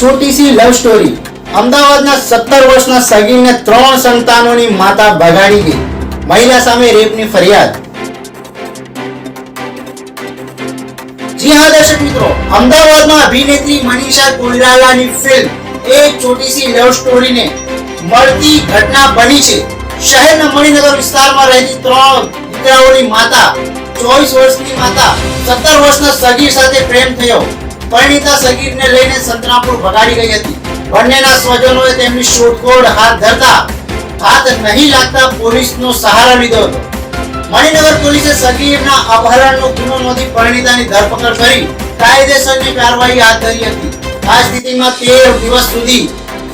छोटी सी love story. અમદાવાદના 17 વર્ષના સગીરને 3 સંતાનોની માતા ભગાડી ગઈ। મહિલા સામે રેપની ફરિયાદ। જી હા દર્શક મિત્રો, અમદાવાદમાં અભિનેત્રી મનીષા કોઈરાલાની ફિલ્મ એક છોટી સી લવ સ્ટોરીને મળતી ઘટના બની છે। શહેરના મણિનગર વિસ્તારમાં રહેતી 3 દીકરાઓની માતા 24 વર્ષની માતા 17 વર્ષના સગીર સાથે પ્રેમ થયો। પરિણીતા સગીરને લઈને સંતરામપુર ભગાડી ગઈ હતી। બંનેના સ્વજનોએ તેમની શોધખોળ હાથ ધરતા હાથ નહીં લાગતા પોલીસનો સહારો લીધો હતો। મણિનગર પોલીસે સગીરના અપહરણનો ગુનો નોંધી પરિણીતાની ધરપકડ કરી કાયદેસરની કાર્યવાહી હાથ ધરી હતી। આ સ્થિતિમાં 13 દિવસ સુધી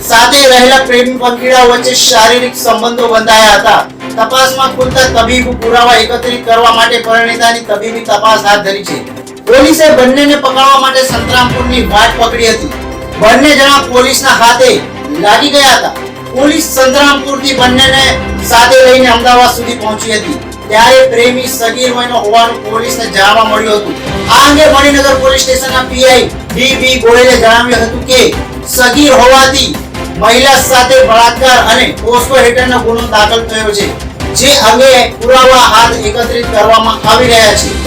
સાથે રહેલા પ્રેમી પંખીડાઓ વચ્ચે શારીરિક સંબંધો બંધાયા હતા। તપાસમાં ખુલતા તબીબી પુરાવા એકત્રિત કરવા માટે પરિણીતાની તબીબી તપાસ હાથ ધરી છે। પોલીસે બંનેને પકડવા માટે સંતરામપુરની વાટ પકડી હતી। બંને જણા પોલીસના હાથે લાગી ગયા હતા। પોલીસ સંતરામપુરથી બંનેને સાથે લઈને અમદાવાદ સુધી પહોંચી હતી। ત્યારે પ્રેમી સગીર વયનો હોવાનું પોલીસને જાણવા મળ્યું હતું। આ અંગે મણિનગર પોલીસ સ્ટેશનના પીઆઈ ડી.બી. ગોયલે જણાવ્યું હતું કે સગીર હોવાથી મહિલા સાથે બળાત્કાર અને પોસ્કો હેઠળનો ગુનો દાખલ થયો છે, જે અંગે પુરાવા હાથ એકત્રિત કરવામાં આવી રહ્યા છે।